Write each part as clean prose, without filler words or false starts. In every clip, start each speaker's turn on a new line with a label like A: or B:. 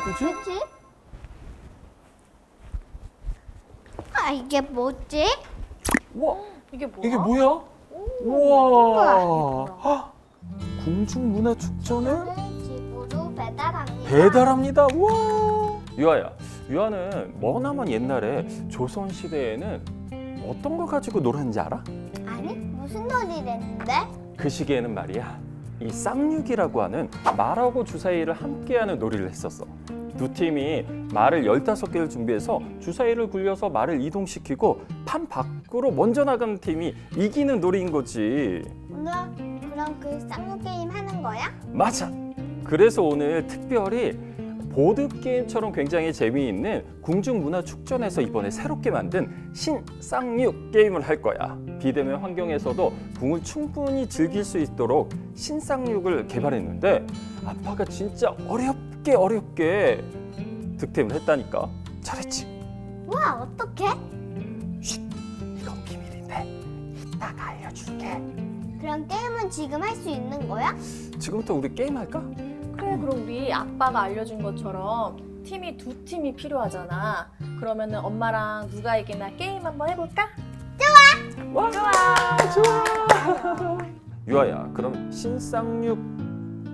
A: 누구지?
B: 뭐지? 아, 이게 뭐지?
A: 우와,
C: 이게 뭐야?
A: 이게 뭐야? 우와. 헉, 궁중문화축전을
B: 오늘 집으로 배달합니다.
A: 배달합니다. 우와. 유아야, 유아는 머나먼 옛날에 조선 시대에는 어떤 거 가지고 놀았는지 알아?
B: 아니, 무슨 놀이를 했는데?
A: 그 시기에는 말이야, 이 쌍육이라고 하는 말하고 주사위를 함께하는 놀이를 했었어. 두 팀이 말을 15개를 준비해서 주사위를 굴려서 말을 이동시키고 판 밖으로 먼저 나가는 팀이 이기는 놀이인 거지.
B: 오늘 그럼 그 쌍욕 게임 하는 거야?
A: 맞아. 그래서 오늘 특별히 보드게임처럼 굉장히 재미있는 궁중문화축전에서 이번에 새롭게 만든 신쌍육 게임을 할 거야. 비대면 환경에서도 궁을 충분히 즐길 수 있도록 신쌍육을 개발했는데 아빠가 진짜 어렵게 득템을 했다니까. 잘했지?
B: 우와, 어떡해?
A: 쉿, 이건 비밀인데 이따가 알려줄게.
B: 그럼 게임은 지금 할 수 있는 거야?
A: 지금부터 우리 게임할까?
C: 그래, 그럼 우리 아빠가 알려준 것처럼 팀이 두 팀이 필요하잖아. 그러면은 엄마랑 누가 이기나 게임 한번 해볼까?
A: 와, 좋아. 유아야, 그럼 신쌍육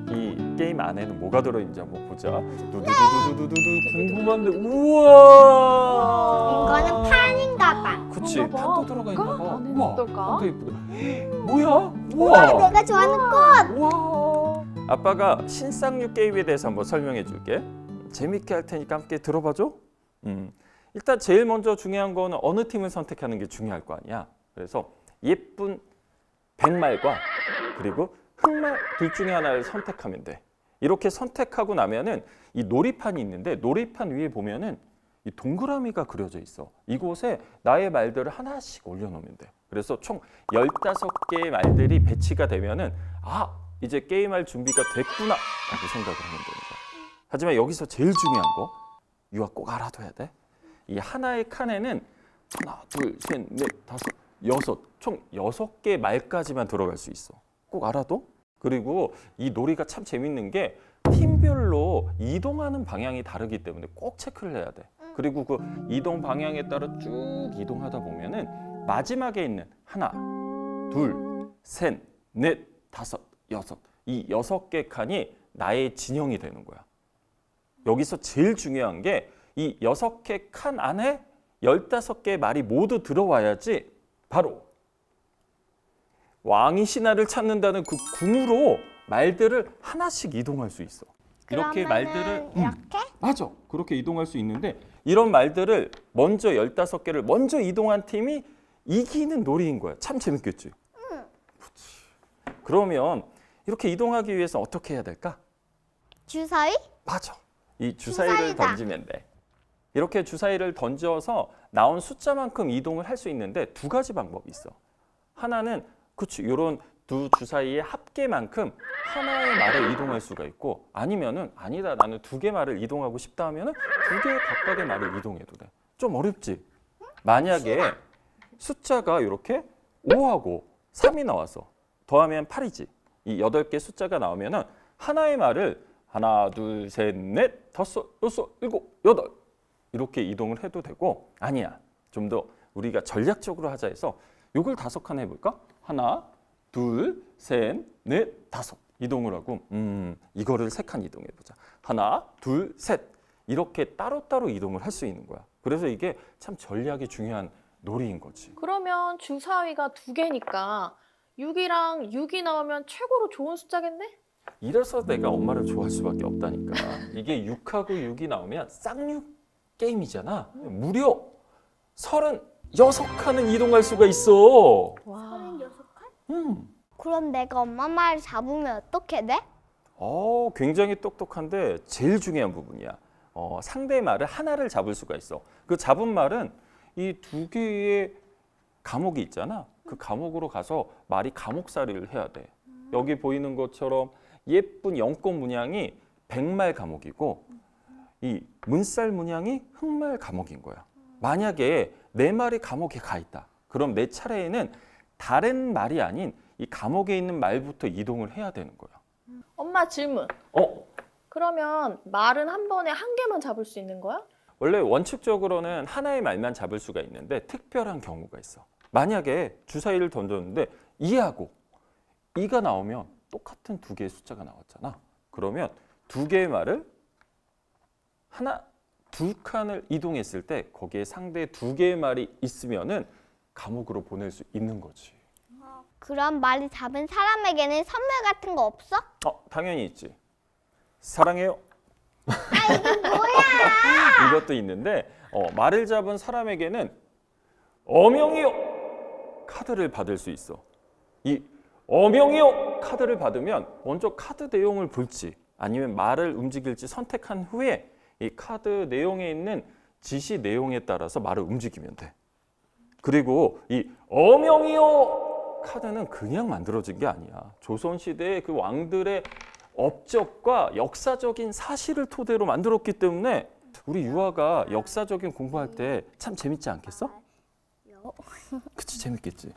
A: 이 게임 안에는 뭐가 들어있는지 한번 보자. 두두두두두두두 궁금한데. 우와.
B: 이거는 판인가 봐.
A: 그치,
C: 그런가 봐.
A: 판도 들어가 있나 봐.
C: 안에는 어떨까?
A: 판도 예쁘다. 뭐야?
B: 우와,
A: 우와.
B: 내가 좋아하는 꽃!
A: 와. 아빠가 신쌍육 게임에 대해서 한번 설명해 줄게. 재밌게 할 테니까 함께 들어봐줘. 일단 제일 먼저 중요한 거는 어느 팀을 선택하는 게 중요할 거 아니야. 그래서 예쁜 백말과 그리고 흑말 둘 중에 하나를 선택하면 돼. 이렇게 선택하고 나면은 이 놀이판이 있는데 놀이판 위에 보면은 이 동그라미가 그려져 있어. 이곳에 나의 말들을 하나씩 올려놓으면 돼. 그래서 총 15개의 말들이 배치가 되면은 아, 이제 게임할 준비가 됐구나 라고 생각을 하면 되는 거야. 하지만 여기서 제일 중요한 거 유아 꼭 알아둬야 돼. 이 하나의 칸에는 하나, 둘, 셋, 넷, 다섯, 여섯 총 6개의 말까지만 들어갈 수 있어. 꼭 알아둬. 그리고 이 놀이가 참 재밌는 게 팀별로 이동하는 방향이 다르기 때문에 꼭 체크를 해야 돼. 그리고 그 이동 방향에 따라 쭉 이동하다 보면은 마지막에 있는 하나, 둘, 셋, 넷, 다섯, 여섯 이 6개 칸이 나의 진영이 되는 거야. 여기서 제일 중요한 게 이 6개 칸 안에 15개의 말이 모두 들어와야지 바로 왕이 신하를 찾는다는 그 궁으로 말들을 하나씩 이동할 수 있어. 이렇게 말들을
B: 이렇게?
A: 맞아. 그렇게 이동할 수 있는데 이런 말들을 먼저 15개를 먼저 이동한 팀이 이기는 놀이인 거야. 참 재밌겠지? 그렇지. 그러면 이렇게 이동하기 위해서 어떻게 해야 될까?
B: 주사위?
A: 맞아. 이 주사위를
B: 주사위다.
A: 던지면 돼. 이렇게 주사위를 던져서 나온 숫자만큼 이동을 할 수 있는데 두 가지 방법이 있어. 하나는 그치 이런 두 주사위의 합계만큼 하나의 말을 이동할 수가 있고 아니면은 아니다 나는 2개 말을 이동하고 싶다 하면은 2개 각각의 말을 이동해도 돼. 좀 어렵지? 만약에 숫자가 이렇게 5하고 3이 나와서 더하면 8이지. 이 8개 숫자가 나오면은 하나의 말을 하나, 둘, 셋, 넷, 다섯, 여섯, 일곱, 여덟 이렇게 이동을 해도 되고 아니야. 좀 더 우리가 전략적으로 하자 해서 요걸 5칸 해볼까? 하나, 둘, 셋, 넷, 다섯 이동을 하고 이거를 3칸 이동해보자. 하나, 둘, 셋 이렇게 따로따로 이동을 할 수 있는 거야. 그래서 이게 참 전략이 중요한 놀이인 거지.
C: 그러면 주사위가 2개니까 6이랑 6이 나오면 최고로 좋은 숫자겠네?
A: 이래서 내가 엄마를 좋아할 수밖에 없다니까. 이게 6하고 6이 나오면 쌍육 게임이잖아. 무려 36칸은 이동할 수가 있어.
C: 와.
B: 36칸? 그럼 내가 엄마 말 잡으면 어떻게 돼?
A: 굉장히 똑똑한데 제일 중요한 부분이야. 상대의 말을 하나를 잡을 수가 있어. 그 잡은 말은 이 2개의 감옥이 있잖아. 그 감옥으로 가서 말이 감옥살이를 해야 돼. 여기 보이는 것처럼 예쁜 연꽃 문양이 백말 감옥이고 이 문살 문양이 흑말 감옥인 거야. 만약에 내 말이 감옥에 가 있다. 그럼 내 차례에는 다른 말이 아닌 이 감옥에 있는 말부터 이동을 해야 되는 거야.
C: 엄마 질문. 그러면 말은 한 번에 한 개만 잡을 수 있는 거야?
A: 원래 원칙적으로는 하나의 말만 잡을 수가 있는데 특별한 경우가 있어. 만약에 주사위를 던졌는데 2하고 2가 나오면 똑같은 두 개의 숫자가 나왔잖아. 그러면 두 개의 말을 두 칸을 이동했을 때 거기에 상대에 두 개의 말이 있으면은 감옥으로 보낼 수 있는 거지.
B: 그럼 말을 잡은 사람에게는 선물 같은 거 없어?
A: 당연히 있지. 사랑해요.
B: 이게 뭐야?
A: 이것도 있는데 말을 잡은 사람에게는 어명이요 카드를 받을 수 있어. 이 어명이요 카드를 받으면 먼저 카드 내용을 볼지 아니면 말을 움직일지 선택한 후에 이 카드 내용에 있는 지시 내용에 따라서 말을 움직이면 돼. 그리고 이 어명이요 카드는 그냥 만들어진 게 아니야. 조선시대의 그 왕들의 업적과 역사적인 사실을 토대로 만들었기 때문에 우리 유아가 역사적인 공부할 때 참 재밌지 않겠어? 그치, 재밌겠지.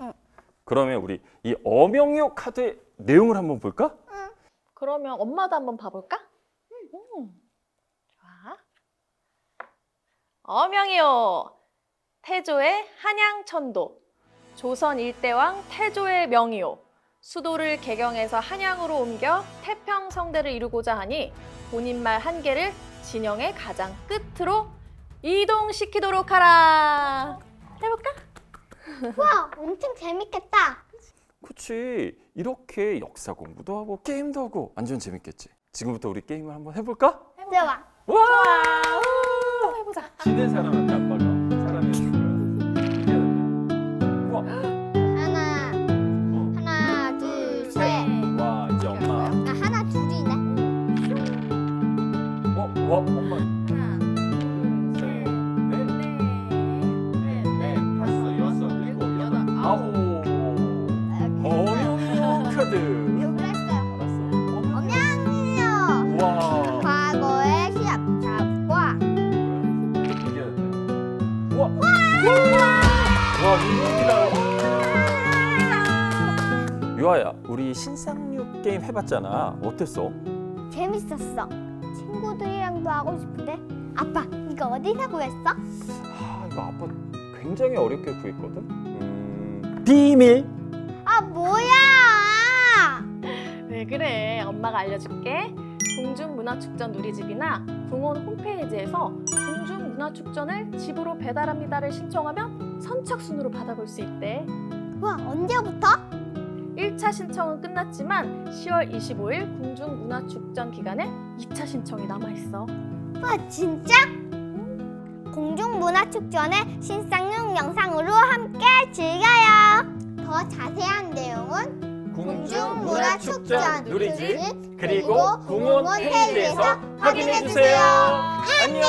A: 그러면 우리 이 어명이요 카드의 내용을 한번 볼까?
C: 그러면 엄마도 한번 봐볼까? 좋아. 어명이요. 태조의 한양천도. 조선 일대왕 태조의 명이요. 수도를 개경해서 한양으로 옮겨 태평성대를 이루고자 하니 본인 말 한 개를 진영의 가장 끝으로 이동시키도록 하라. 해볼까?
B: 와, 엄청 재밌겠다.
A: 그치. 이렇게 역사 공부도 하고 게임도 하고 완전 재밌겠지. 지금부터 우리 게임을 한번 해볼까?
B: 좋아.
A: 와!
C: 또 해보자.
A: 지는 사람한테 안 발라. 사람이 와,
B: 하나, 둘, 셋.
A: 와 이제 엄마.
B: 하나, 둘이네.
A: 엄마.
C: 하나, 둘, 셋, 넷,
A: 다섯, 여섯, 일곱, 여덟, 아홉. 어명이요 카드.
B: 여기 했어요.
A: 알았어.
B: 어명이요.
A: 와.
B: 과거의 시합 잡과.
A: 이겨야 돼. 와. 와 민국이다. 유아야, 우리 신상육 게임 해봤잖아. 어땠어?
B: 재밌었어. 친구들이랑도 하고 싶은데. 아빠, 이거 어디서 구했어?
A: 이거 아빠 굉장히 어렵게 구했거든. 비밀.
B: 뭐야?
C: 왜 그래? 엄마가 알려줄게. 궁중문화축전 누리집이나 궁원 홈페이지에서 궁중문화축전을 집으로 배달합니다를 신청하면 선착순으로 받아볼 수 있대.
B: 와, 언제부터?
C: 1차 신청은 끝났지만 10월 25일 궁중문화축전 기간에 2차 신청이 남아있어.
B: 와, 진짜? 공중문화축전의 신상용 영상으로 함께 즐겨요. 더 자세한 내용은
A: 궁중문화축전 누리집 그리고
B: 그리고
A: 궁원 홈페이지에서 확인해 주세요.
B: 안녕.